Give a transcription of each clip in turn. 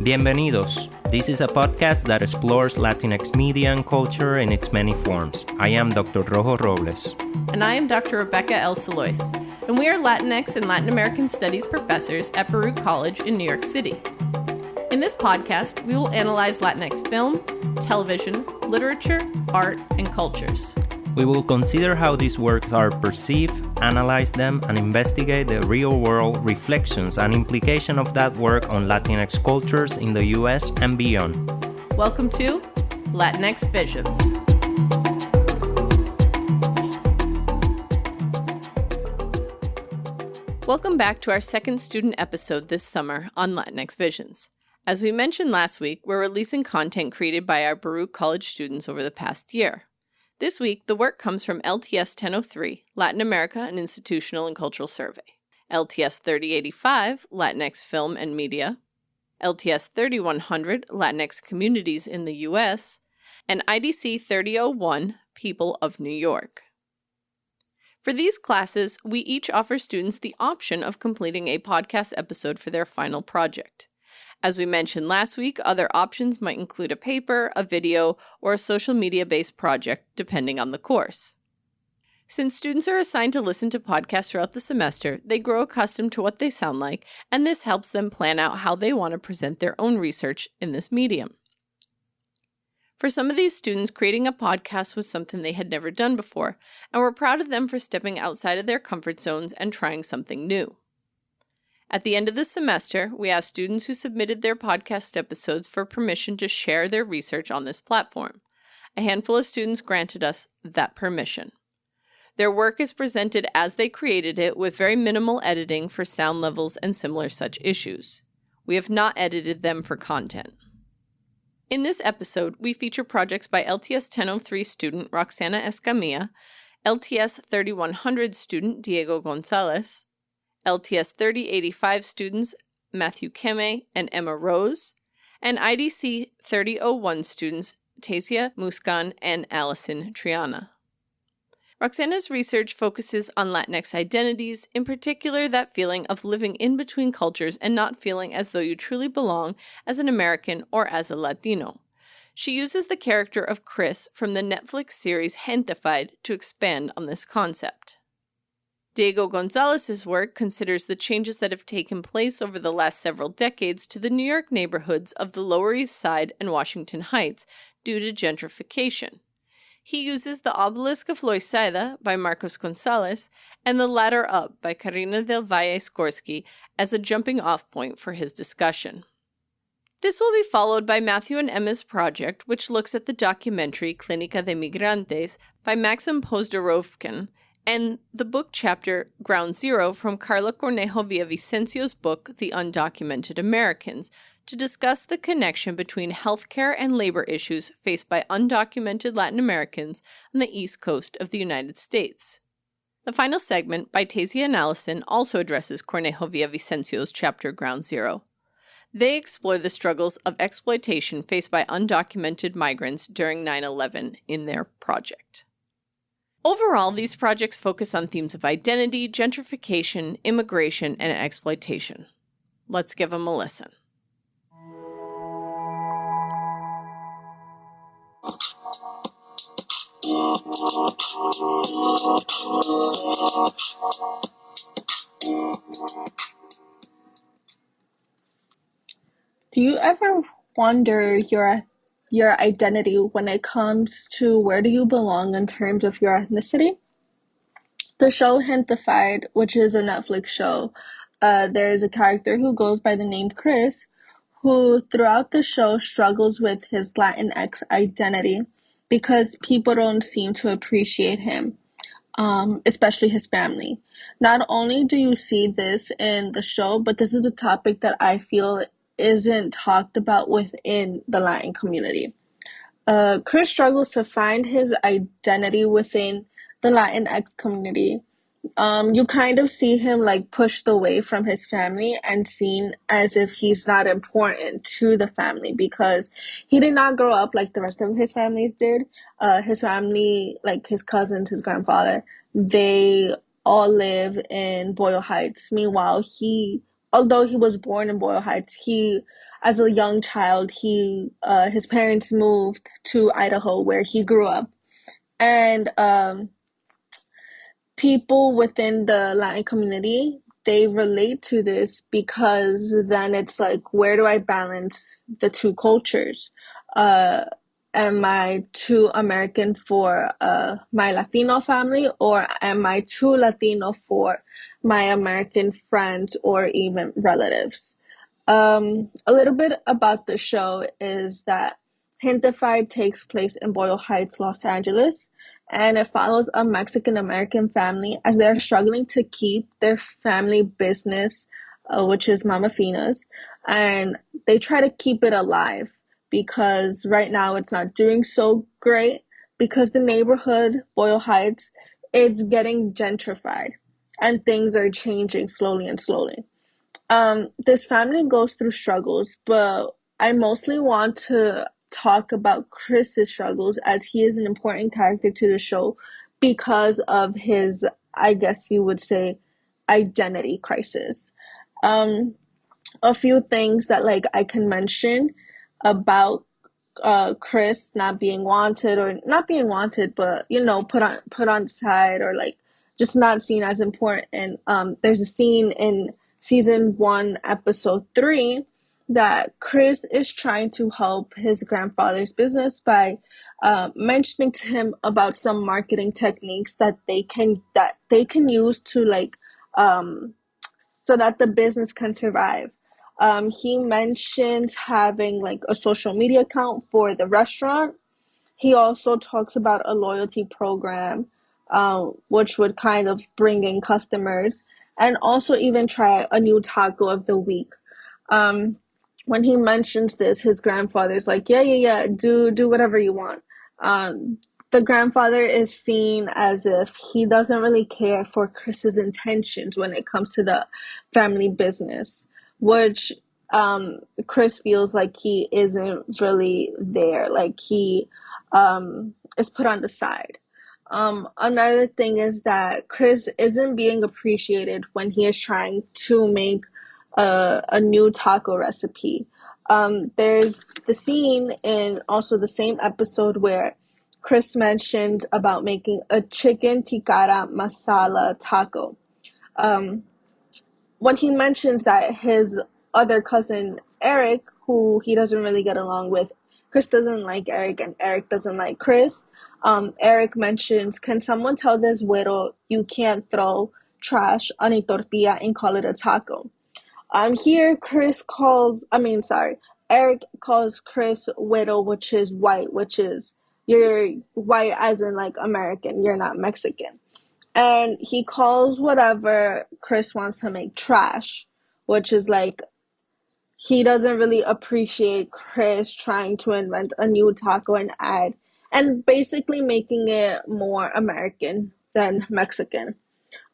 Bienvenidos. This is a podcast that explores Latinx media and culture in its many forms. I am Dr. Rojo Robles. And I am Dr. Rebecca El Salois. And we are Latinx and Latin American Studies professors at Baruch College in New York City. In this podcast, we will analyze Latinx film, television, literature, art, and cultures. We will consider how these works are perceived, analyze them, and investigate the real-world reflections and implication of that work on Latinx cultures in the U.S. and beyond. Welcome to Latinx Visions. Welcome back to our second student episode this summer on Latinx Visions. As we mentioned last week, we're releasing content created by our Baruch College students over the past year. This week, the work comes from LTS 1003, Latin America, an Institutional and Cultural Survey, LTS 3085, Latinx Film and Media, LTS 3100, Latinx Communities in the U.S., and IDC 3001, People of New York. For these classes, we each offer students the option of completing a podcast episode for their final project. As we mentioned last week, other options might include a paper, a video, or a social media-based project, depending on the course. Since students are assigned to listen to podcasts throughout the semester, they grow accustomed to what they sound like, and this helps them plan out how they want to present their own research in this medium. For some of these students, creating a podcast was something they had never done before, and we're proud of them for stepping outside of their comfort zones and trying something new. At the end of the semester, we asked students who submitted their podcast episodes for permission to share their research on this platform. A handful of students granted us that permission. Their work is presented as they created it with very minimal editing for sound levels and similar such issues. We have not edited them for content. In this episode, we feature projects by LTS 1003 student Roxanna Escamilla, LTS 3100 student Diego Gonzalez, LTS 3085 students Matthew Queme and Emma Rose, and IDC 3001 students Tasia, Muskan, and Allyson, Triana. Roxanna's research focuses on Latinx identities, in particular that feeling of living in between cultures and not feeling as though you truly belong as an American or as a Latino. She uses the character of Chris from the Netflix series Gentefied to expand on this concept. Diego Gonzalez's work considers the changes that have taken place over the last several decades to the New York neighborhoods of the Lower East Side and Washington Heights due to gentrification. He uses The Obelisk of Loisaida by Marcos Gonzalez and The Ladder Up by Carina de Valle Schorske as a jumping-off point for his discussion. This will be followed by Matthew and Emma's project, which looks at the documentary Clínica de Migrantes by Maxim Pozdorovkin, and the book chapter Ground Zero from Carla Cornejo Villavicencio's book The Undocumented Americans, to discuss the connection between healthcare and labor issues faced by undocumented Latin Americans on the East Coast of the United States. The final segment by Tasia and Allyson also addresses Cornejo Villavicencio's chapter Ground Zero. They explore the struggles of exploitation faced by undocumented migrants during 9/11 in their project. Overall, these projects focus on themes of identity, gentrification, immigration, and exploitation. Let's give them a listen. Do you ever wonder your identity when it comes to where do you belong in terms of your ethnicity? The show Gentefied, which is a Netflix show, there is a character who goes by the name Chris, who throughout the show struggles with his Latinx identity because people don't seem to appreciate him, especially his family. Not only do you see this in the show, but this is a topic that I feel isn't talked about within the Latin community. Chris struggles to find his identity within the Latinx community. You kind of see him like pushed away from his family and seen as if he's not important to the family because he did not grow up like the rest of his families did. His family, like his cousins, his grandfather, they all live in Boyle Heights. Meanwhile, although he was born in Boyle Heights, he as a young child, his parents moved to Idaho where he grew up, and people within the Latin community, they relate to this because then it's like, where do I balance the two cultures? Am I too American for my Latino family, or am I too Latino for my American friends or even relatives? A little bit about the show is that Gentefied takes place in Boyle Heights, Los Angeles, and it follows a Mexican American family as they're struggling to keep their family business, which is Mama Fina's, and they try to keep it alive because right now it's not doing so great because the neighborhood, Boyle Heights, it's getting gentrified and things are changing slowly and slowly. This family goes through struggles, but I mostly want to talk about Chris's struggles as he is an important character to the show because of his, I guess you would say, identity crisis. A few things that like I can mention about Chris not being wanted, or not being wanted, but put on side, or like just not seen as important. There's a scene in season 1, episode 3, that Chris is trying to help his grandfather's business by mentioning to him about some marketing techniques that they can use to like so that the business can survive. He mentions having like a social media account for the restaurant. He also talks about a loyalty program, which would kind of bring in customers, and also even try a new taco of the week. When he mentions this, his grandfather's like, yeah, do whatever you want. The grandfather is seen as if he doesn't really care for Chris's intentions when it comes to the family business, which Chris feels like he isn't really there. Like he is put on the side. Another thing is that Chris isn't being appreciated when he is trying to make a new taco recipe. There's the scene in also the same episode where Chris mentioned about making a chicken tikara masala taco. When he mentions that his other cousin Eric, who he doesn't really get along with, Chris doesn't like Eric and Eric doesn't like Chris. Eric mentions, can someone tell this widow you can't throw trash on a tortilla and call it a taco? Here Eric calls Chris widow, which is white, which is you're white as in like American, you're not Mexican. And he calls whatever Chris wants to make trash, which is like he doesn't really appreciate Chris trying to invent a new taco and basically making it more American than Mexican.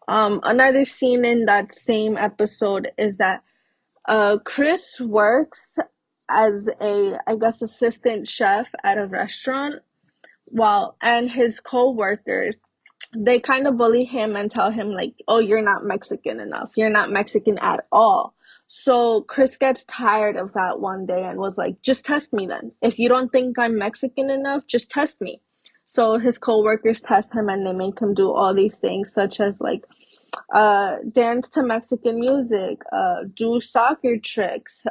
Another scene in that same episode is that Chris works as I guess, assistant chef at a restaurant, and his co-workers, they kind of bully him and tell him like, oh, you're not Mexican enough. You're not Mexican at all. So Chris gets tired of that one day and was like, just test me then. If you don't think I'm Mexican enough, just test me. So his co-workers test him and they make him do all these things such as like dance to Mexican music, do soccer tricks.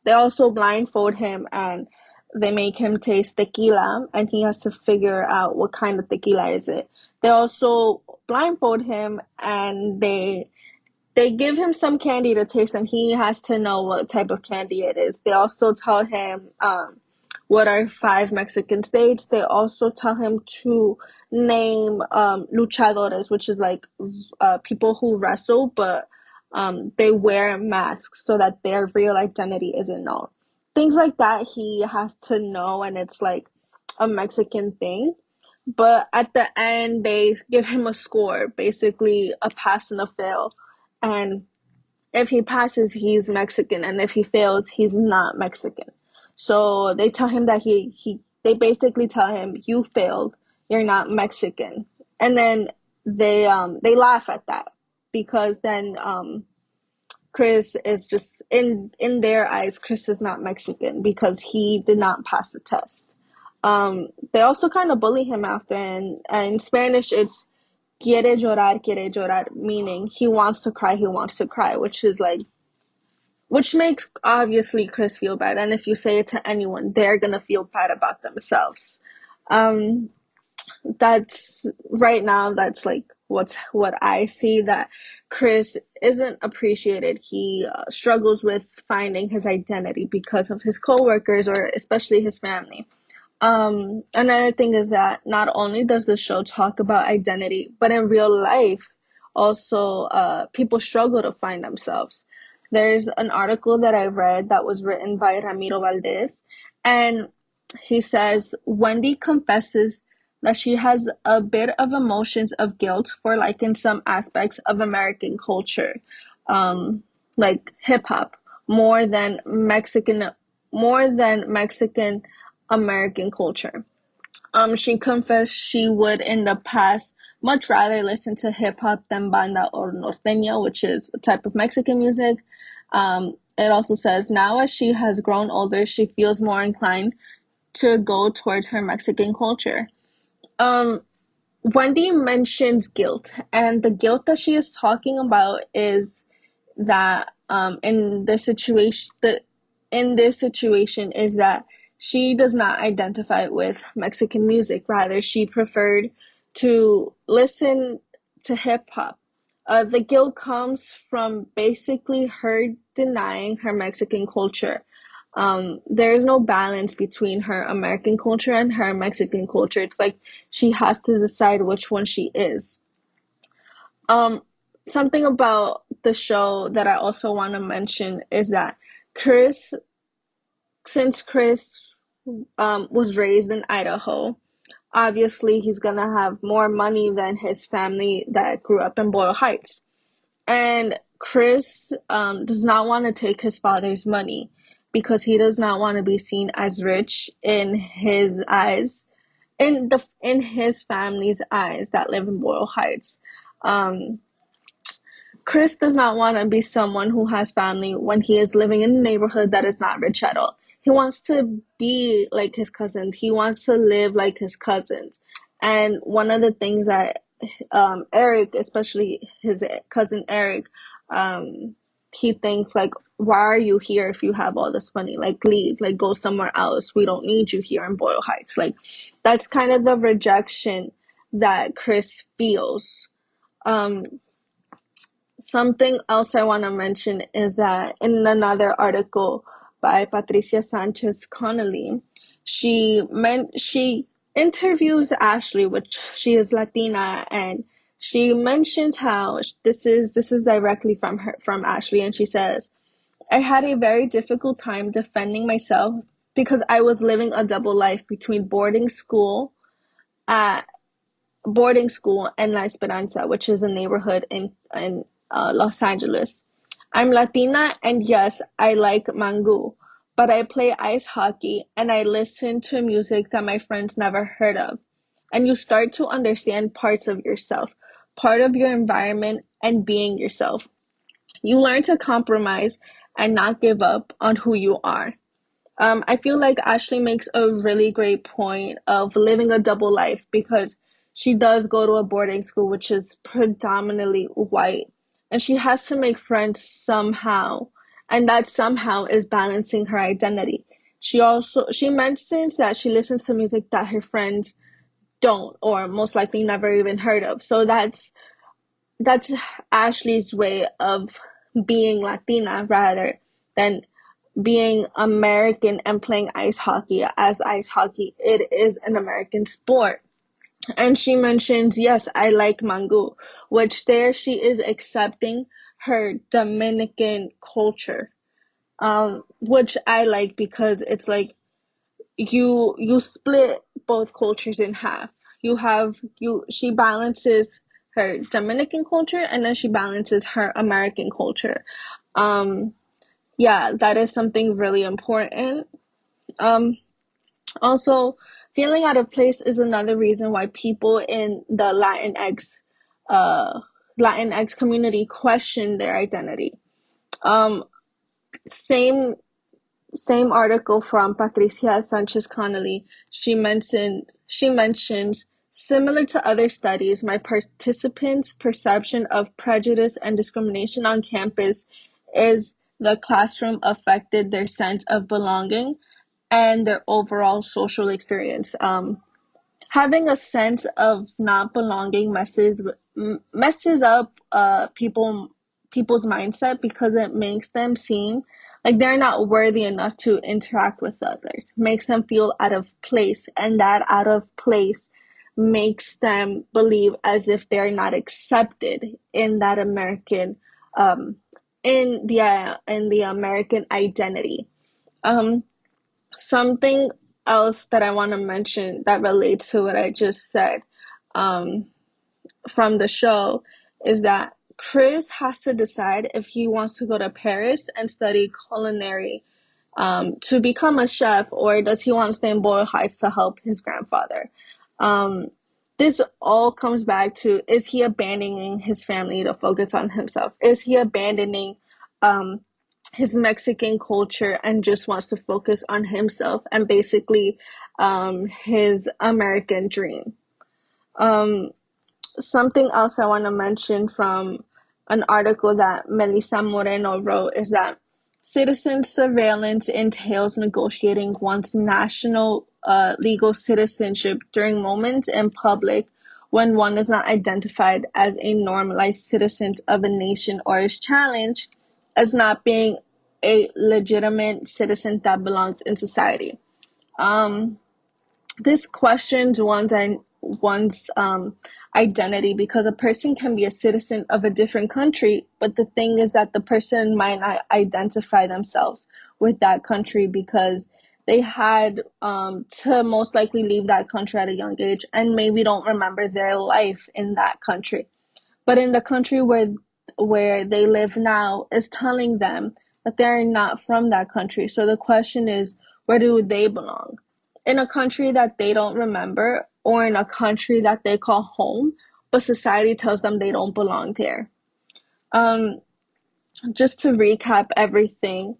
They also blindfold him and they make him taste tequila and he has to figure out what kind of tequila is it. They also blindfold him and they give him some candy to taste and he has to know what type of candy it is. They also tell him what are 5 Mexican states. They also tell him to name luchadores, which is like people who wrestle, but they wear masks so that their real identity isn't known. Things like that he has to know, and it's like a Mexican thing. But at the end, they give him a score, basically a pass and a fail. And if he passes, he's Mexican, and if he fails, he's not Mexican. So they tell him that they basically tell him, you failed, you're not Mexican. And then they laugh at that because then Chris is just in their eyes, Chris is not Mexican because he did not pass the test. They also kind of bully him after, and in Spanish it's quiere llorar, meaning he wants to cry, which is like, which makes obviously Chris feel bad. And if you say it to anyone, they're gonna feel bad about themselves. Um, that's right now. That's like what I see, that Chris isn't appreciated. He struggles with finding his identity because of his coworkers or especially his family. Another thing is that not only does the show talk about identity, but in real life, also, people struggle to find themselves. There's an article that I read that was written by Ramiro Valdez, and he says Wendy confesses that she has a bit of emotions of guilt for liking some aspects of American culture, like hip hop, more than Mexican, more than Mexican American culture. She confessed she would in the past much rather listen to hip hop than banda or norteña, which is a type of Mexican music. It also says now as she has grown older, she feels more inclined to go towards her Mexican culture. Wendy mentions guilt, and the guilt that she is talking about is that in this situation is that she does not identify with Mexican music. Rather, she preferred to listen to hip hop. The guilt comes from basically her denying her Mexican culture. There is no balance between her American culture and her Mexican culture. It's like she has to decide which one she is. Something about the show that I also want to mention is that Chris, since Chris was raised in Idaho, obviously he's gonna have more money than his family that grew up in Boyle Heights. And Chris does not want to take his father's money because he does not want to be seen as rich in his eyes, in his family's eyes that live in Boyle Heights. Chris does not want to be someone who has family when he is living in a neighborhood that is not rich at all. He wants to be like his cousins. He wants to live like his cousins. And one of the things that Eric, especially his cousin Eric, he thinks like, why are you here if you have all this money? Like, leave, like, go somewhere else. We don't need you here in Boyle Heights. Like, that's kind of the rejection that Chris feels. Something else I want to mention is that in another article by Patricia Sanchez Connolly, she interviews Ashley, which she is Latina, and she mentions how this is directly from Ashley, and she says, I had a very difficult time defending myself because I was living a double life between boarding school and La Esperanza, which is a neighborhood in Los Angeles. I'm Latina, and yes, I like mango, but I play ice hockey and I listen to music that my friends never heard of. And you start to understand parts of yourself, part of your environment, and being yourself. You learn to compromise and not give up on who you are. I feel like Ashley makes a really great point of living a double life because she does go to a boarding school which is predominantly white, and she has to make friends somehow, and that somehow is balancing her identity. She mentions that she listens to music that her friends don't, or most likely never even heard of. So that's Ashley's way of being Latina rather than being American and playing ice hockey, as ice hockey, it is an American sport. And she mentions, yes, I like mango, which there she is accepting her Dominican culture, which I like because it's like you split both cultures in half. She balances her Dominican culture and then she balances her American culture. Yeah, that is something really important. Also, feeling out of place is another reason why people in the Latinx community question their identity. Um, same article from Patricia Sanchez Connolly. She mentions similar to other studies, my participants' perception of prejudice and discrimination on campus is the classroom affected their sense of belonging and their overall social experience. Having a sense of not belonging messes up people's mindset because it makes them seem like they're not worthy enough to interact with others. Makes them feel out of place, and that out of place makes them believe as if they're not accepted in that American in the American identity. Um, Something else that I want to mention that relates to what I just said um, from the show is that Chris has to decide if he wants to go to Paris and study culinary to become a chef, or does he want to stay in Boyle Heights to help his grandfather? Um, this all comes back to, is he abandoning his family to focus on himself? Is he abandoning um, his Mexican culture and just wants to focus on himself and basically his American dream? Um, Something else I want to mention from an article that Melissa Moreno wrote is that citizen surveillance entails negotiating one's national legal citizenship during moments in public when one is not identified as a normalized citizen of a nation or is challenged as not being a legitimate citizen that belongs in society. Um, this questions one's identity because a person can be a citizen of a different country, but the thing is that the person might not identify themselves with that country because they had to most likely leave that country at a young age and maybe don't remember their life in that country. But in the country where they live now is telling them that they're not from that country. So the question is, where do they belong? In a country that they don't remember, or in a country that they call home, but society tells them they don't belong there. Um, just to recap everything,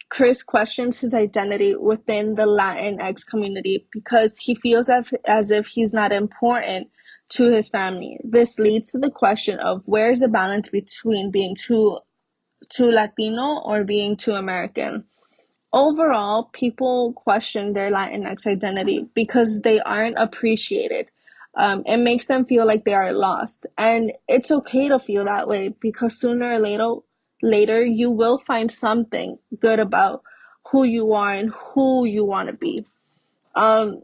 Chris questions his identity within the Latinx community because he feels as if he's not important to his family. This leads to the question of where's the balance between being too Latino or being too American. Overall, people question their Latinx identity because they aren't appreciated. It makes them feel like they are lost. And it's okay to feel that way because sooner or later you will find something good about who you are and who you want to be. Um,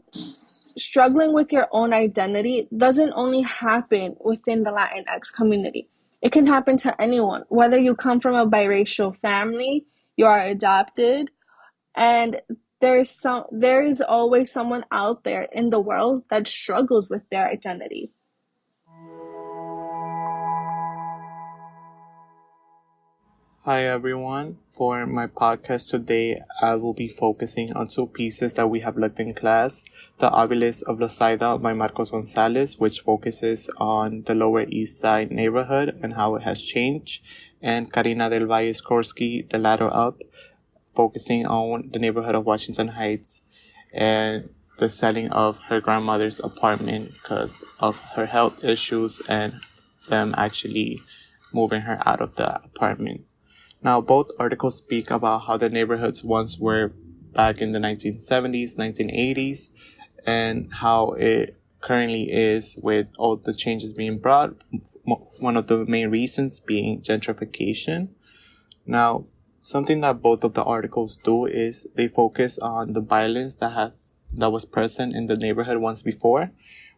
Struggling with your own identity doesn't only happen within the Latinx community. It can happen to anyone, whether you come from a biracial family, you are adopted, and there is always someone out there in the world that struggles with their identity. Hi everyone. For my podcast today, I will be focusing on two pieces that we have looked in class. The Obelisk of Loisaida by Marcos Gonzalez, which focuses on the Lower East Side neighborhood and how it has changed. And Carina de Valle Schorske, The Ladder Up, focusing on the neighborhood of Washington Heights and the selling of her grandmother's apartment because of her health issues and them actually moving her out of the apartment. Now, both articles speak about how the neighborhoods once were back in the 1970s, 1980s, and how it currently is with all the changes being brought. One of the main reasons being gentrification. Now, something that both of the articles do is they focus on the violence that was present in the neighborhood once before.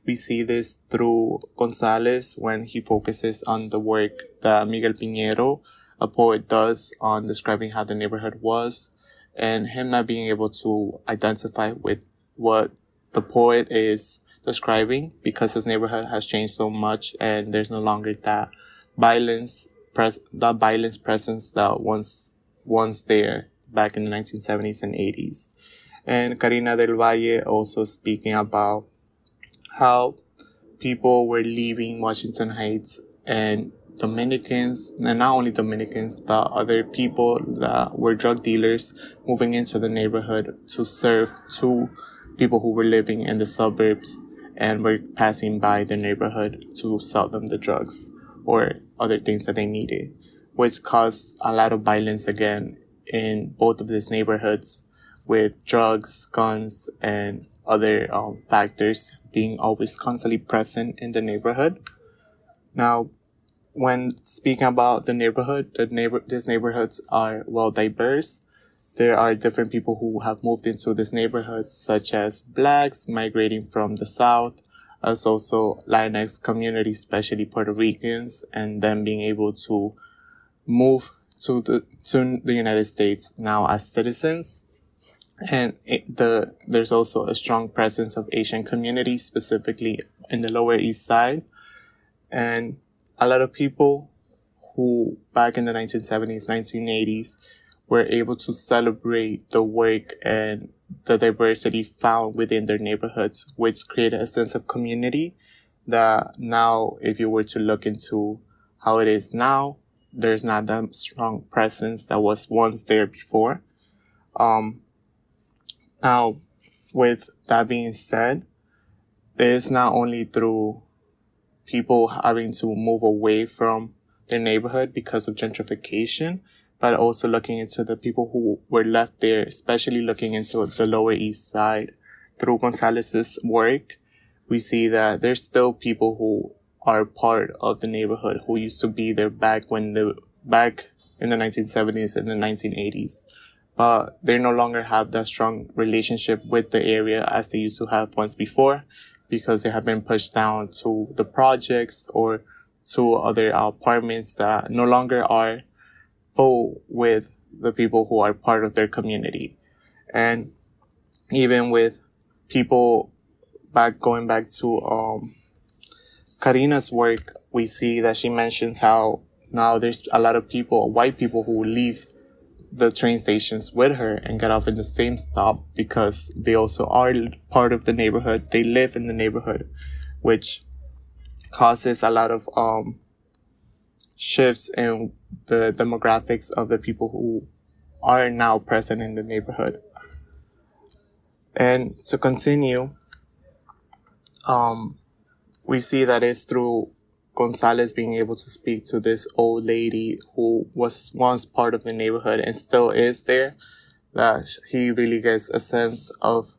We see this through Gonzalez when he focuses on the work that Miguel Piñero, a poet, does on describing how the neighborhood was, and him not being able to identify with what the poet is describing because his neighborhood has changed so much and there's no longer that violence presence that once there back in the 1970s and 80s. And Carina del Valle also speaking about how people were leaving Washington Heights and Dominicans, and not only Dominicans, but other people that were drug dealers moving into the neighborhood to serve to people who were living in the suburbs and were passing by the neighborhood to sell them the drugs or other things that they needed, which caused a lot of violence again in both of these neighborhoods, with drugs, guns, and other factors being always constantly present in the neighborhood. Now, when speaking about the neighborhood, these neighborhoods are well diverse. There are different people who have moved into these neighborhoods, such as blacks migrating from the South, as also Latinx communities, especially Puerto Ricans, and them being able to move to the United States now as citizens. And there's also a strong presence of Asian communities, specifically in the Lower East Side. And a lot of people who back in the 1970s, 1980s, were able to celebrate the work and the diversity found within their neighborhoods, which created a sense of community that now, if you were to look into how it is now, there's not that strong presence that was once there before. Now, with that being said, there's not only through people having to move away from their neighborhood because of gentrification, but also looking into the people who were left there, especially looking into the Lower East Side. Through Gonzalez's work, we see that there's still people who are part of the neighborhood who used to be there back in the 1970s and the 1980s. But they no longer have that strong relationship with the area as they used to have once before, because they have been pushed down to the projects or to other apartments that no longer are full with the people who are part of their community. And even with people going back to Carina's work, we see that she mentions how now there's a lot of people, white people, who leave the train stations with her and get off in the same stop because they also are part of the neighborhood. They live in the neighborhood, which causes a lot of shifts in the demographics of the people who are now present in the neighborhood. And to continue, we see that it's through Gonzalez being able to speak to this old lady who was once part of the neighborhood and still is there, that he really gets a sense of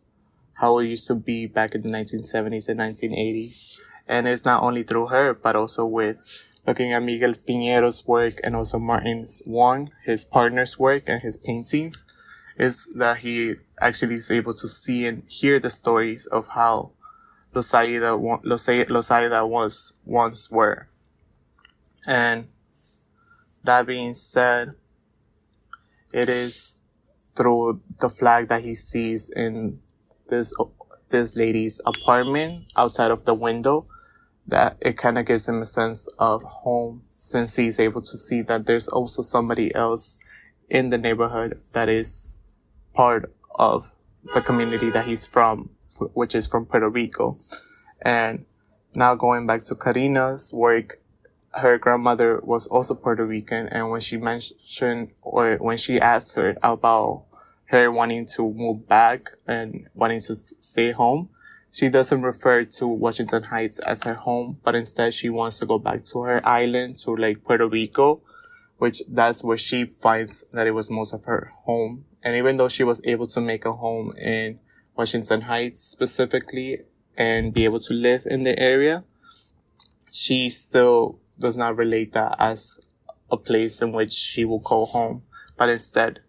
how it used to be back in the 1970s and 1980s. And it's not only through her, but also with looking at Miguel Piñero's work and also Martin Wong, his partner's work and his paintings, is that he actually is able to see and hear the stories of how Loisaida was once were. And that being said, it is through the flag that he sees in this lady's apartment outside of the window that it kind of gives him a sense of home, since he's able to see that there's also somebody else in the neighborhood that is part of the community that he's from, which is from Puerto Rico. And now going back to Carina's work, her grandmother was also Puerto Rican, and when she mentioned, or when she asked her about her wanting to move back and wanting to stay home, she doesn't refer to Washington Heights as her home, but instead she wants to go back to her island, to like Puerto Rico, which that's where she finds that it was most of her home. And even though she was able to make a home in Washington Heights specifically and be able to live in the area, she still does not relate that as a place in which she will call home, but instead,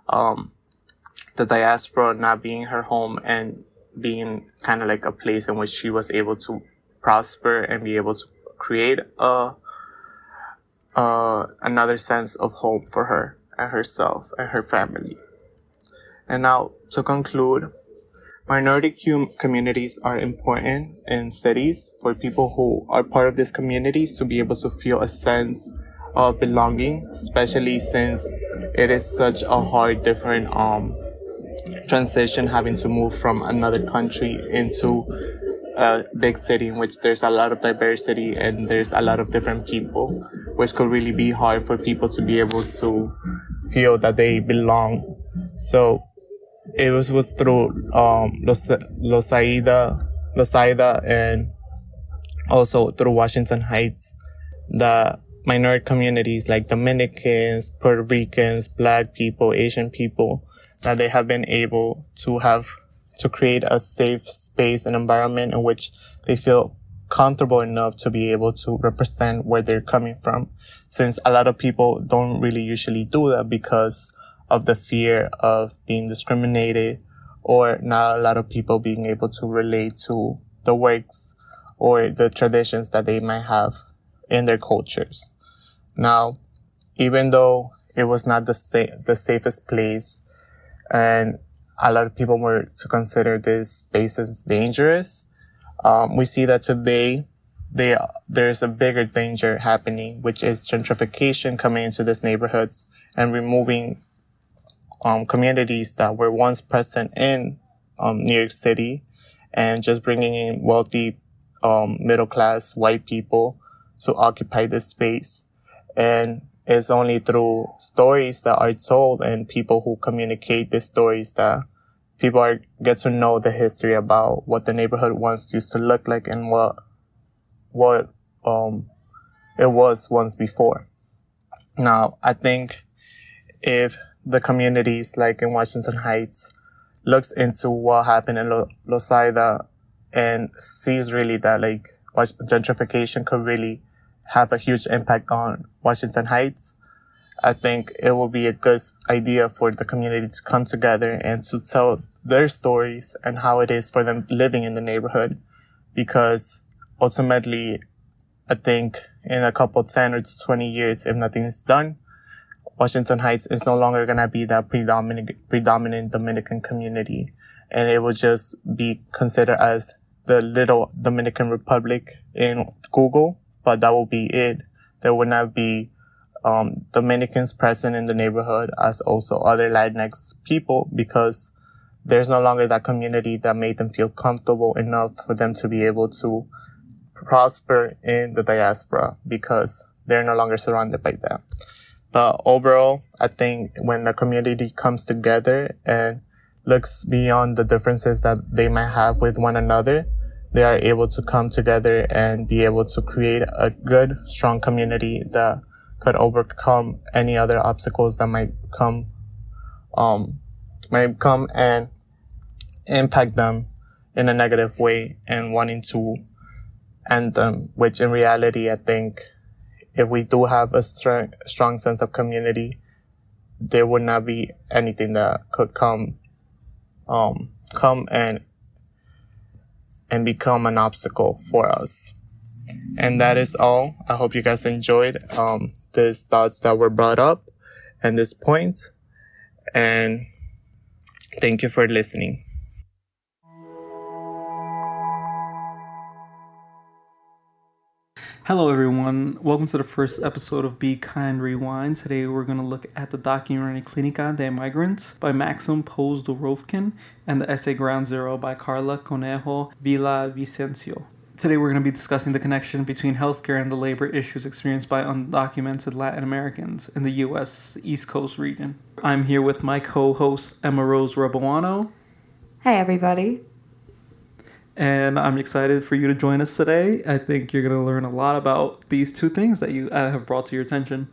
the diaspora not being her home and being kind of like a place in which she was able to prosper and be able to create another sense of home for her and herself and her family. And now, to conclude, minority communities are important in cities for people who are part of these communities to be able to feel a sense of belonging, especially since it is such a hard, different transition, having to move from another country into a big city in which there's a lot of diversity and there's a lot of different people. which could really be hard for people to be able to feel that they belong. So it was through Loisaida, and also through Washington Heights, the minority communities like Dominicans, Puerto Ricans, Black people, Asian people, that they have been able to create a safe space and environment in which they feel comfortable enough to be able to represent where they're coming from. Since a lot of people don't really usually do that because of the fear of being discriminated, or not a lot of people being able to relate to the works or the traditions that they might have in their cultures. Now, even though it was not the safest place, and a lot of people were to consider these spaces dangerous, we see that today there's a bigger danger happening, which is gentrification coming into these neighborhoods and removing communities that were once present in New York City, and just bringing in wealthy middle-class white people to occupy this space. And it's only through stories that are told and people who communicate these stories that people get to know the history about what the neighborhood once used to look like and what it was once before. Now, I think if the communities like in Washington Heights looks into what happened in Loisaida and sees really that like gentrification could really have a huge impact on Washington Heights, I think it will be a good idea for the community to come together and to tell their stories and how it is for them living in the neighborhood. Because ultimately, I think in a couple 10 or 20 years, if nothing is done, Washington Heights is no longer going to be that predominant Dominican community. And it will just be considered as the little Dominican Republic in Google, but that will be it. There will not be Dominicans present in the neighborhood as also other Latinx people, because there's no longer that community that made them feel comfortable enough for them to be able to prosper in the diaspora, because they're no longer surrounded by that. But overall, I think when the community comes together and looks beyond the differences that they might have with one another, they are able to come together and be able to create a good, strong community that could overcome any other obstacles that might come and impact them in a negative way and wanting to end them, which in reality, I think if we do have a strong sense of community, there would not be anything that could come and become an obstacle for us. And that is all. I hope you guys enjoyed these thoughts that were brought up and these points. And thank you for listening. Hello everyone, welcome to the first episode of Be Kind Rewind. Today we're going to look at the documentary Clínica de Migrants by Maxim Poz-Dorovkin and the essay Ground Zero by Carla Conejo Villavicencio. Today we're going to be discussing the connection between healthcare and the labor issues experienced by undocumented Latin Americans in the U.S. East Coast region. I'm here with my co-host Emma Rose Roboano. Hi everybody. And I'm excited for you to join us today. I think you're going to learn a lot about these two things that you have brought to your attention.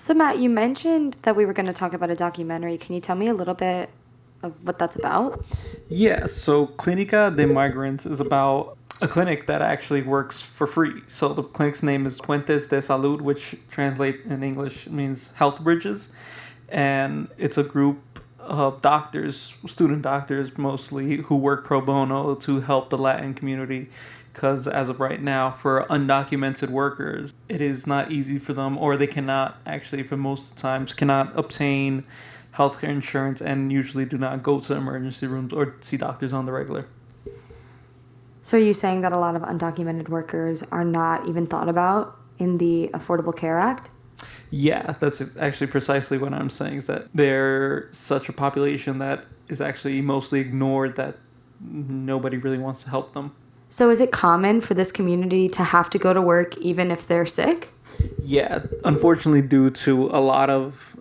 So Matt, you mentioned that we were going to talk about a documentary. Can you tell me a little bit of what that's about? Yeah, so Clínica de Migrants is about a clinic that actually works for free. So the clinic's name is Puentes de Salud, which translate in English means health bridges. And it's a group of doctors, student doctors mostly, who work pro bono to help the Latin community because as of right now, for undocumented workers, it is not easy for them, or they cannot actually, for most times, cannot obtain healthcare insurance and usually do not go to emergency rooms or see doctors on the regular. So are you saying that a lot of undocumented workers are not even thought about in the Affordable Care Act? Yeah, that's actually precisely what I'm saying, is that they're such a population that is actually mostly ignored, that nobody really wants to help them. So is it common for this community to have to go to work even if they're sick? Yeah, unfortunately, due to a lot of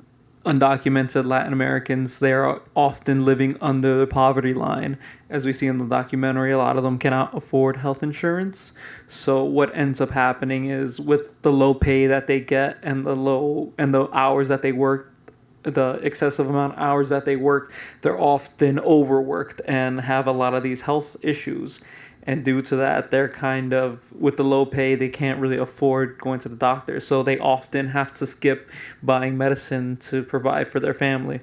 undocumented Latin Americans, they are often living under the poverty line. As we see in the documentary, a lot of them cannot afford health insurance. So what ends up happening is, with the low pay that they get and the hours that they work, the excessive amount of hours that they work, they're often overworked and have a lot of these health issues. And due to that, they're kind of, with the low pay, they can't really afford going to the doctor. So they often have to skip buying medicine to provide for their family.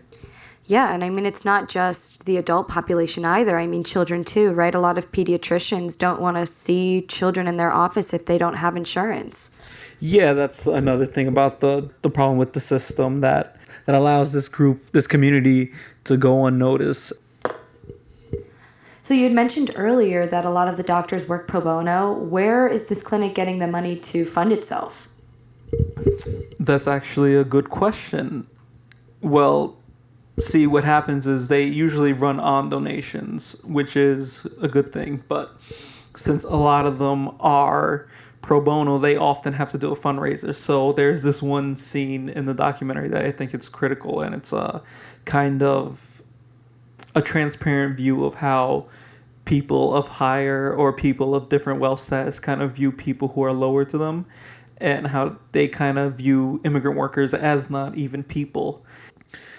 Yeah, and I mean, it's not just the adult population either. I mean, children too, right? A lot of pediatricians don't want to see children in their office if they don't have insurance. Yeah, that's another thing about the problem with the system that allows this community to go unnoticed. So you had mentioned earlier that a lot of the doctors work pro bono. Where is this clinic getting the money to fund itself? That's actually a good question. Well, see, what happens is they usually run on donations, which is a good thing. But since a lot of them are pro bono, they often have to do a fundraiser. So there's this one scene in the documentary that I think it's critical, and it's a kind of a transparent view of how people of higher or people of different wealth status kind of view people who are lower to them, and how they kind of view immigrant workers as not even people.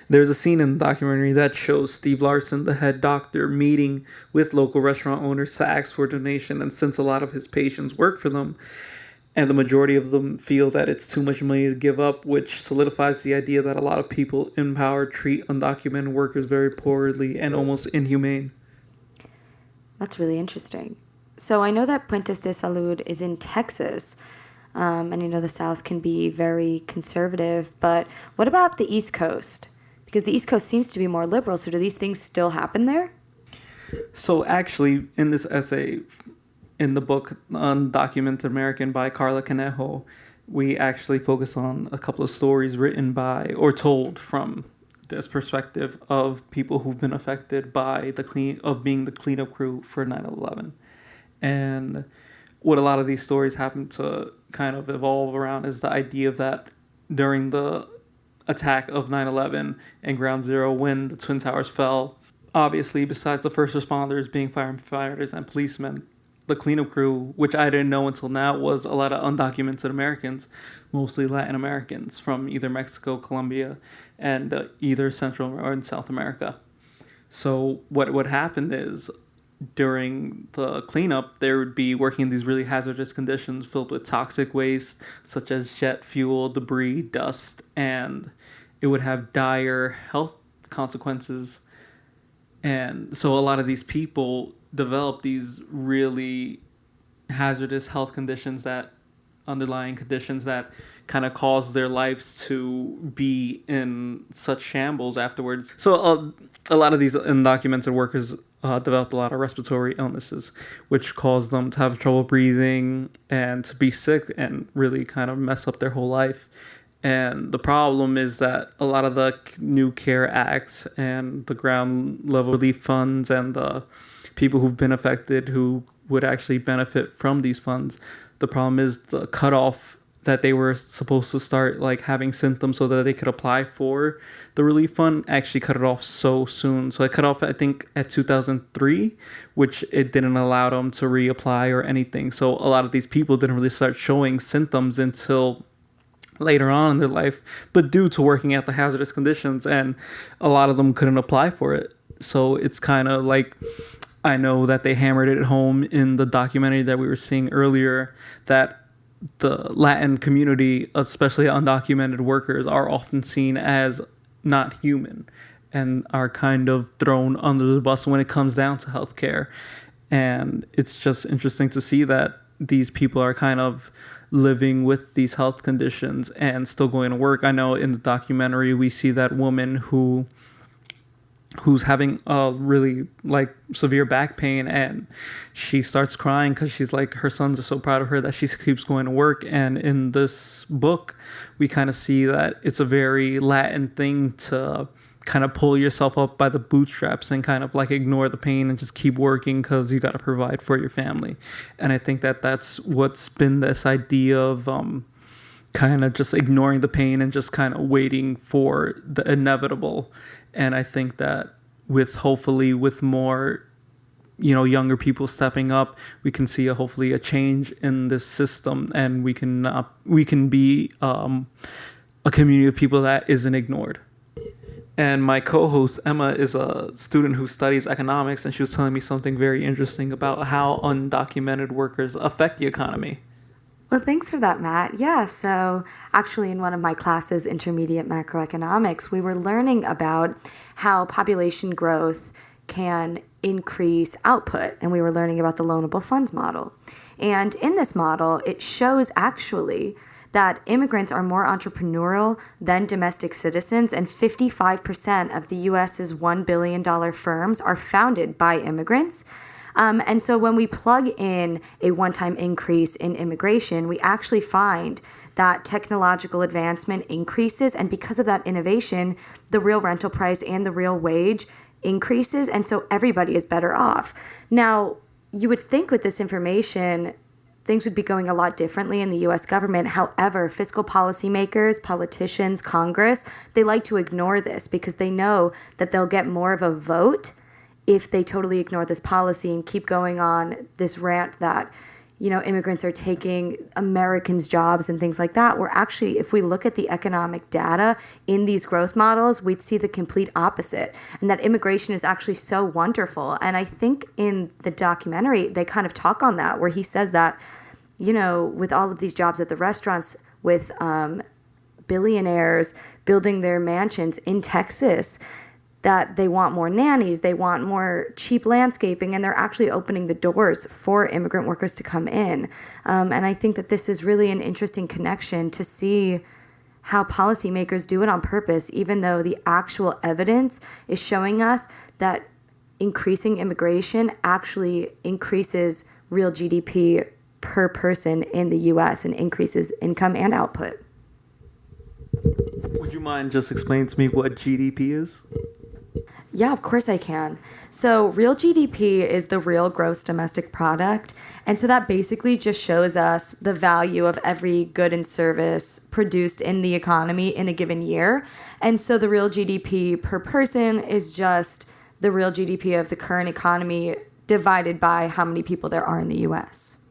There's a scene in the documentary that shows Steve Larson, the head doctor, meeting with local restaurant owners to ask for a donation, and since a lot of his patients work for them, and the majority of them feel that it's too much money to give up, which solidifies the idea that a lot of people in power treat undocumented workers very poorly and almost inhumane. That's really interesting. So I know that Puentes de Salud is in Texas, and I know the South can be very conservative, but what about the East Coast? Because the East Coast seems to be more liberal, so do these things still happen there? So actually, in this essay, in the book Undocumented American by Carla Conejo, we actually focus on a couple of stories written by or told from this perspective of people who've been affected by being the cleanup crew for 9/11. And what a lot of these stories happen to kind of evolve around is the idea of that during the attack of 9/11 and Ground Zero, when the Twin Towers fell, obviously besides the first responders being firefighters and policemen, the cleanup crew, which I didn't know until now, was a lot of undocumented Americans, mostly Latin Americans from either Mexico, Colombia, and either Central or in South America. So what happened is, during the cleanup, they would be working in these really hazardous conditions filled with toxic waste, such as jet fuel, debris, dust, and it would have dire health consequences. And so a lot of these people develop these really hazardous health conditions, underlying conditions that kind of cause their lives to be in such shambles afterwards. So a lot of these undocumented workers develop a lot of respiratory illnesses, which cause them to have trouble breathing and to be sick and really kind of mess up their whole life. And the problem is that a lot of the new CARE Acts and the ground level relief funds and the people who've been affected who would actually benefit from these funds, the problem is the cutoff that they were supposed to start like having symptoms so that they could apply for the relief fund actually cut it off so soon. So it cut off, I think, at 2003, which it didn't allow them to reapply or anything. So a lot of these people didn't really start showing symptoms until later on in their life, but due to working at the hazardous conditions, and a lot of them couldn't apply for it. So it's kind of like, I know that they hammered it home in the documentary that we were seeing earlier, that the Latin community, especially undocumented workers, are often seen as not human and are kind of thrown under the bus when it comes down to healthcare. And it's just interesting to see that these people are kind of living with these health conditions and still going to work. I know in the documentary we see that woman who's having a really like severe back pain, and she starts crying because she's like, her sons are so proud of her that she keeps going to work. And in this book we kind of see that it's a very Latin thing to kind of pull yourself up by the bootstraps and kind of like ignore the pain and just keep working because you got to provide for your family. And I think that that's what's been this idea of kind of just ignoring the pain and just kind of waiting for the inevitable. And I think that hopefully with more, younger people stepping up, we can see hopefully a change in this system, and we can be a community of people that isn't ignored. And my co-host Emma is a student who studies economics, and she was telling me something very interesting about how undocumented workers affect the economy. Well, thanks for that, Matt. Yeah, so actually in one of my classes, Intermediate Macroeconomics, we were learning about how population growth can increase output, and we were learning about the loanable funds model. And in this model, it shows actually that immigrants are more entrepreneurial than domestic citizens, and 55% of the U.S.'s $1 billion firms are founded by immigrants. And so when we plug in a one-time increase in immigration, we actually find that technological advancement increases, and because of that innovation, the real rental price and the real wage increases, and so everybody is better off. Now, you would think with this information, things would be going a lot differently in the U.S. government. However, fiscal policymakers, politicians, Congress, they like to ignore this because they know that they'll get more of a vote if they totally ignore this policy and keep going on this rant that, immigrants are taking Americans' jobs and things like that. Where actually, if we look at the economic data in these growth models, we'd see the complete opposite, and that immigration is actually so wonderful. And I think in the documentary, they kind of talk on that, where he says that, with all of these jobs at the restaurants, with billionaires building their mansions in Texas, that they want more nannies, they want more cheap landscaping, and they're actually opening the doors for immigrant workers to come in. And I think that this is really an interesting connection to see how policymakers do it on purpose, even though the actual evidence is showing us that increasing immigration actually increases real GDP per person in the U.S. and increases income and output. Would you mind just explaining to me what GDP is? Yeah, of course I can. So real GDP is the real gross domestic product. And so that basically just shows us the value of every good and service produced in the economy in a given year. And so the real GDP per person is just the real GDP of the current economy divided by how many people there are in the U.S.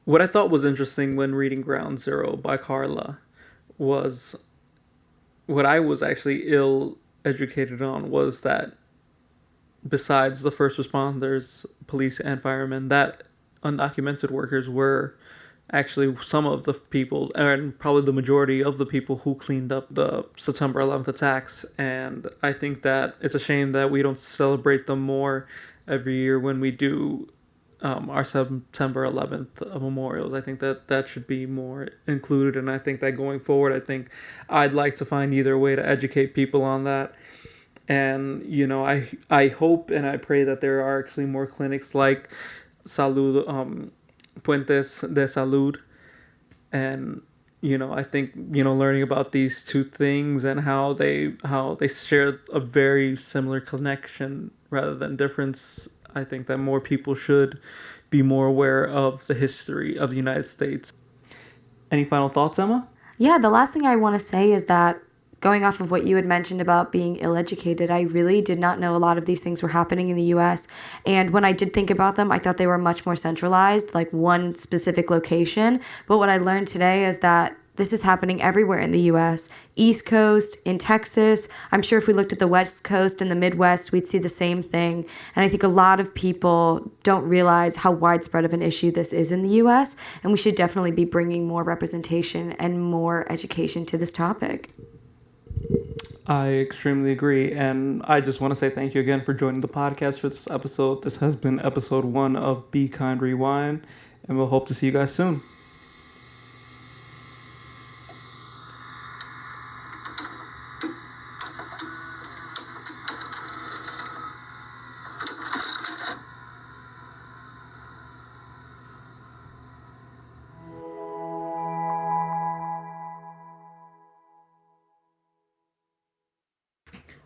What I thought was interesting when reading Ground Zero by Carla was what I was actually educated on was that besides the first responders, police and firemen, that undocumented workers were actually some of the people, and probably the majority of the people who cleaned up the September 11th attacks. And I think that it's a shame that we don't celebrate them more every year when we do our September 11th memorials. I think that should be more included, and I think that going forward, I'd like to find either way to educate people on that. And I hope and I pray that there are actually more clinics like Salud, Puentes de Salud, and I think learning about these two things and how they share a very similar connection rather than difference. I think that more people should be more aware of the history of the United States. Any final thoughts, Emma? Yeah, the last thing I want to say is that going off of what you had mentioned about being ill-educated, I really did not know a lot of these things were happening in the U.S. And when I did think about them, I thought they were much more centralized, like one specific location. But what I learned today is that this is happening everywhere in the U.S., East Coast, in Texas. I'm sure if we looked at the West Coast and the Midwest, we'd see the same thing. And I think a lot of people don't realize how widespread of an issue this is in the U.S., and we should definitely be bringing more representation and more education to this topic. I extremely agree, and I just want to say thank you again for joining the podcast for this episode. This has been episode 1 of Be Kind Rewind, and we'll hope to see you guys soon.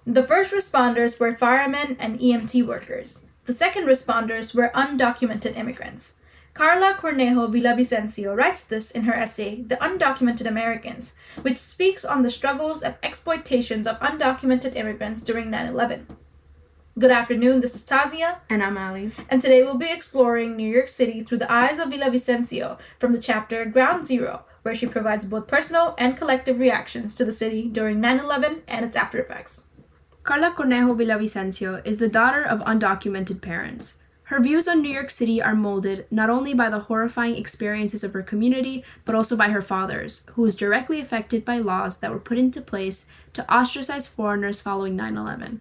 The first responders were firemen and EMT workers. The second responders were undocumented immigrants. Carla Cornejo Villavicencio writes this in her essay, The Undocumented Americans, which speaks on the struggles and exploitations of undocumented immigrants during 9/11. Good afternoon, this is Tasia. And I'm Ally. And today we'll be exploring New York City through the eyes of Villavicencio from the chapter Ground Zero, where she provides both personal and collective reactions to the city during 9/11 and its aftereffects. Carla Cornejo Villavicencio is the daughter of undocumented parents. Her views on New York City are molded not only by the horrifying experiences of her community, but also by her father's, who was directly affected by laws that were put into place to ostracize foreigners following 9/11.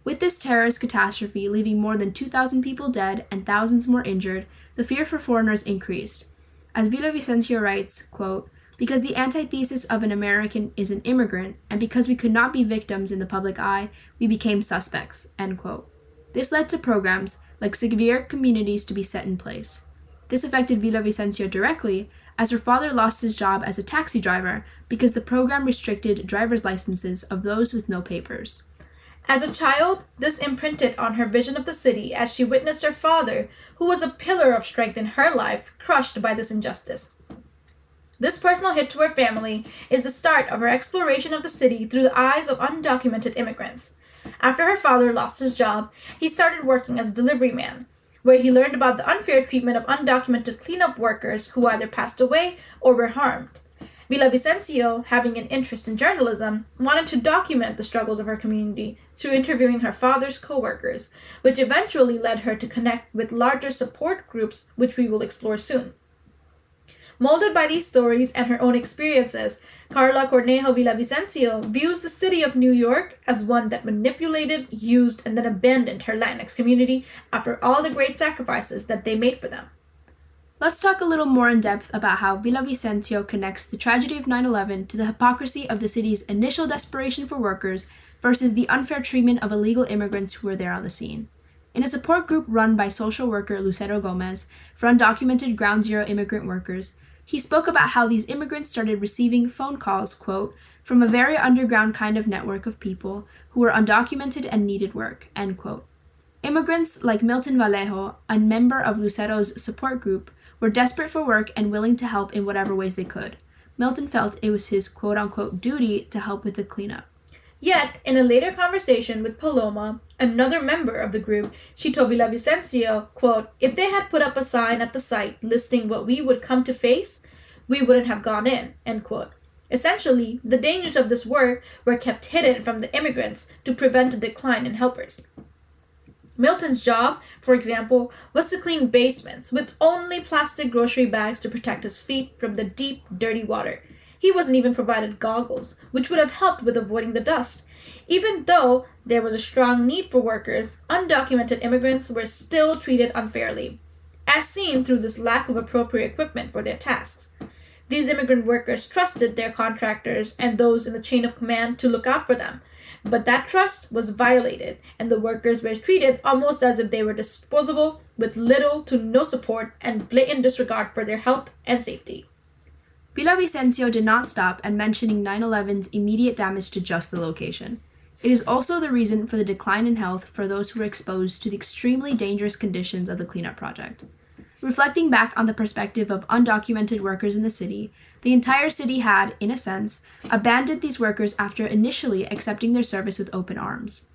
With this terrorist catastrophe leaving more than 2,000 people dead and thousands more injured, the fear for foreigners increased. As Villavicencio writes, quote, because the antithesis of an American is an immigrant, and because we could not be victims in the public eye, we became suspects, end quote. This led to programs like severe communities to be set in place. This affected Villavicencio directly, as her father lost his job as a taxi driver because the program restricted driver's licenses of those with no papers. As a child, this imprinted on her vision of the city as she witnessed her father, who was a pillar of strength in her life, crushed by this injustice. This personal hit to her family is the start of her exploration of the city through the eyes of undocumented immigrants. After her father lost his job, he started working as a delivery man, where he learned about the unfair treatment of undocumented cleanup workers who either passed away or were harmed. Villavicencio, having an interest in journalism, wanted to document the struggles of her community through interviewing her father's co-workers, which eventually led her to connect with larger support groups, which we will explore soon. Molded by these stories and her own experiences, Carla Cornejo Villavicencio views the city of New York as one that manipulated, used, and then abandoned her Latinx community after all the great sacrifices that they made for them. Let's talk a little more in depth about how Villavicencio connects the tragedy of 9/11 to the hypocrisy of the city's initial desperation for workers versus the unfair treatment of illegal immigrants who were there on the scene. In a support group run by social worker Lucero Gomez for undocumented Ground Zero immigrant workers, he spoke about how these immigrants started receiving phone calls, quote, from a very underground kind of network of people who were undocumented and needed work, end quote. Immigrants like Milton Vallejo, a member of Lucero's support group, were desperate for work and willing to help in whatever ways they could. Milton felt it was his quote-unquote duty to help with the cleanup. Yet, in a later conversation with Paloma, another member of the group, she told Villavicencio, quote, if they had put up a sign at the site listing what we would come to face, we wouldn't have gone in, end quote. Essentially, the dangers of this work were kept hidden from the immigrants to prevent a decline in helpers. Milton's job, for example, was to clean basements with only plastic grocery bags to protect his feet from the deep, dirty water. He wasn't even provided goggles, which would have helped with avoiding the dust. Even though there was a strong need for workers, undocumented immigrants were still treated unfairly, as seen through this lack of appropriate equipment for their tasks. These immigrant workers trusted their contractors and those in the chain of command to look out for them, but that trust was violated, and the workers were treated almost as if they were disposable, with little to no support and blatant disregard for their health and safety. Villavicencio did not stop at mentioning 9/11's immediate damage to just the location. It is also the reason for the decline in health for those who were exposed to the extremely dangerous conditions of the cleanup project. Reflecting back on the perspective of undocumented workers in the city, the entire city had, in a sense, abandoned these workers after initially accepting their service with open arms.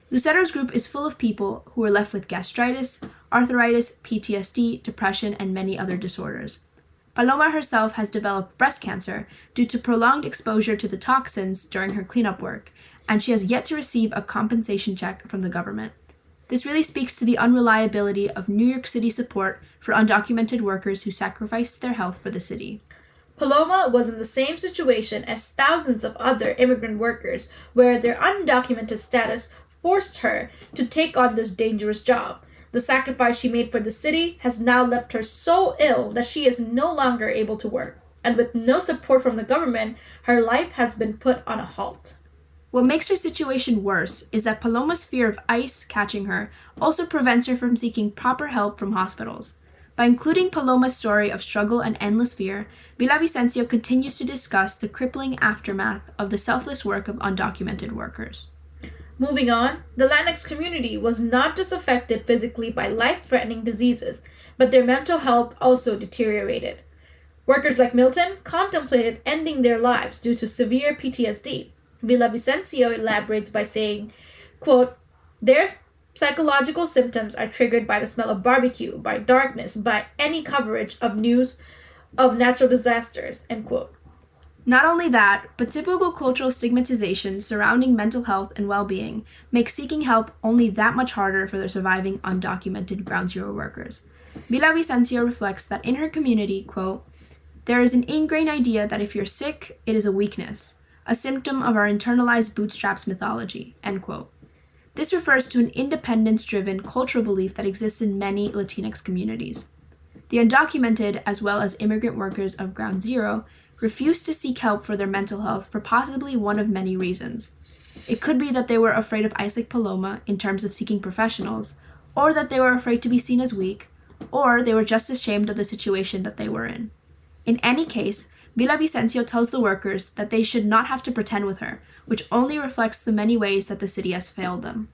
Lucero's group is full of people who were left with gastritis, arthritis, PTSD, depression, and many other disorders. Paloma herself has developed breast cancer due to prolonged exposure to the toxins during her cleanup work, and she has yet to receive a compensation check from the government. This really speaks to the unreliability of New York City support for undocumented workers who sacrificed their health for the city. Paloma was in the same situation as thousands of other immigrant workers, where their undocumented status forced her to take on this dangerous job. The sacrifice she made for the city has now left her so ill that she is no longer able to work. And with no support from the government, her life has been put on a halt. What makes her situation worse is that Paloma's fear of ICE catching her also prevents her from seeking proper help from hospitals. By including Paloma's story of struggle and endless fear, Villavicencio continues to discuss the crippling aftermath of the selfless work of undocumented workers. Moving on, the Latinx community was not just affected physically by life-threatening diseases, but their mental health also deteriorated. Workers like Milton contemplated ending their lives due to severe PTSD. Villavicencio elaborates by saying, quote, "Their psychological symptoms are triggered by the smell of barbecue, by darkness, by any coverage of news of natural disasters," end quote. Not only that, but typical cultural stigmatization surrounding mental health and well-being makes seeking help only that much harder for the surviving undocumented Ground Zero workers. Villavicencio reflects that in her community, quote, "There is an ingrained idea that if you're sick, it is a weakness, a symptom of our internalized bootstraps mythology," end quote. This refers to an independence-driven cultural belief that exists in many Latinx communities. The undocumented, as well as immigrant workers of Ground Zero, refuse to seek help for their mental health for possibly one of many reasons. It could be that they were afraid of ICE like Paloma in terms of seeking professionals, or that they were afraid to be seen as weak, or they were just ashamed of the situation that they were in. In any case, Villavicencio tells the workers that they should not have to pretend with her, which only reflects the many ways that the city has failed them.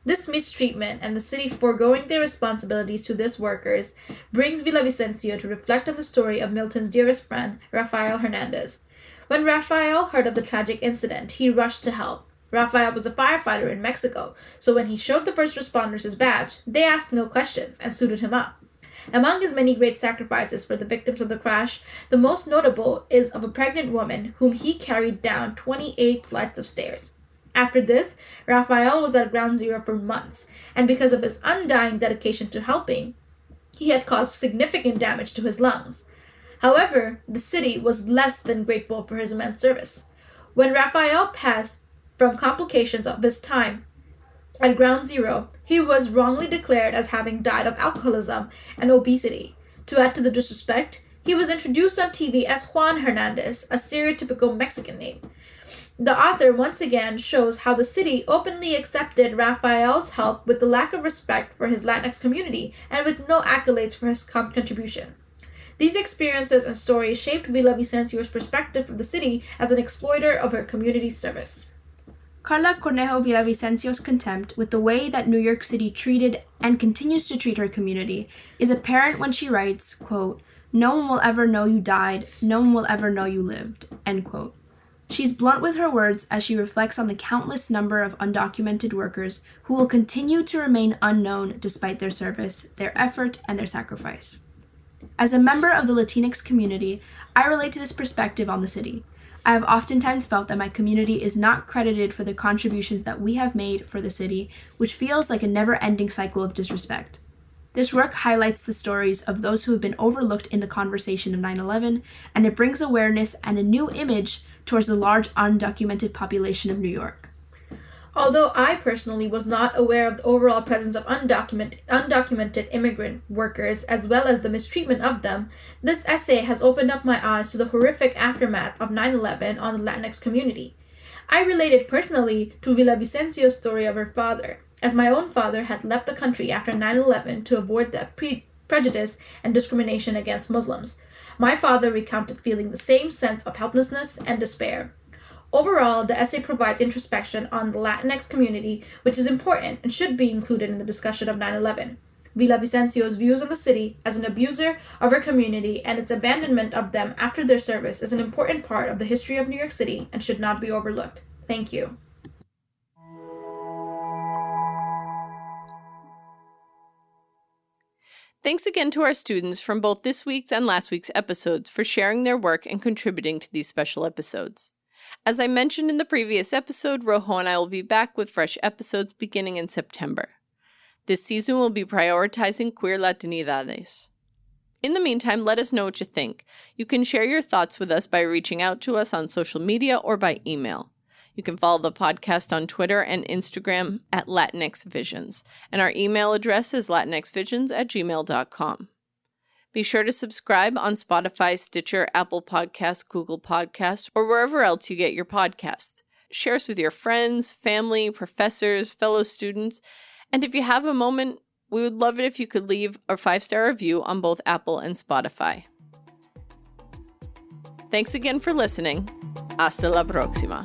This mistreatment and the city foregoing their responsibilities to these workers brings Villavicencio to reflect on the story of Milton's dearest friend, Rafael Hernandez. When Rafael heard of the tragic incident, he rushed to help. Rafael was a firefighter in Mexico, so when he showed the first responders his badge, they asked no questions and suited him up. Among his many great sacrifices for the victims of the crash, the most notable is of a pregnant woman whom he carried down 28 flights of stairs. After this, Rafael was at Ground Zero for months, and because of his undying dedication to helping, he had caused significant damage to his lungs. However, the city was less than grateful for his immense service. When Rafael passed from complications of his time at Ground Zero, he was wrongly declared as having died of alcoholism and obesity. To add to the disrespect, he was introduced on TV as Juan Hernandez, a stereotypical Mexican name. The author once again shows how the city openly accepted Rafael's help with the lack of respect for his Latinx community and with no accolades for his contribution. These experiences and stories shaped Villavicencio's perspective of the city as an exploiter of her community's service. Carla Cornejo Villavicencio's contempt with the way that New York City treated and continues to treat her community is apparent when she writes, quote, "No one will ever know you died, no one will ever know you lived," end quote. She's blunt with her words as she reflects on the countless number of undocumented workers who will continue to remain unknown despite their service, their effort, and their sacrifice. As a member of the Latinx community, I relate to this perspective on the city. I have oftentimes felt that my community is not credited for the contributions that we have made for the city, which feels like a never-ending cycle of disrespect. This work highlights the stories of those who have been overlooked in the conversation of 9/11, and it brings awareness and a new image towards the large undocumented population of New York. Although I personally was not aware of the overall presence of undocumented immigrant workers as well as the mistreatment of them, this essay has opened up my eyes to the horrific aftermath of 9/11 on the Latinx community. I related personally to Villavicencio's story of her father, as my own father had left the country after 9/11 to avoid the prejudice and discrimination against Muslims. My father recounted feeling the same sense of helplessness and despair. Overall, the essay provides introspection on the Latinx community, which is important and should be included in the discussion of 9/11. Villavicencio's views on the city as an abuser of her community and its abandonment of them after their service is an important part of the history of New York City and should not be overlooked. Thank you. Thanks again to our students from both this week's and last week's episodes for sharing their work and contributing to these special episodes. As I mentioned in the previous episode, Rojo and I will be back with fresh episodes beginning in September. This season will be prioritizing queer Latinidades. In the meantime, let us know what you think. You can share your thoughts with us by reaching out to us on social media or by email. You can follow the podcast on Twitter and Instagram at Latinx Visions, and our email address is latinxvisions@gmail.com. Be sure to subscribe on Spotify, Stitcher, Apple Podcasts, Google Podcasts, or wherever else you get your podcasts. Share us with your friends, family, professors, fellow students, and if you have a moment, we would love it if you could leave a 5-star review on both Apple and Spotify. Thanks again for listening. Hasta la próxima.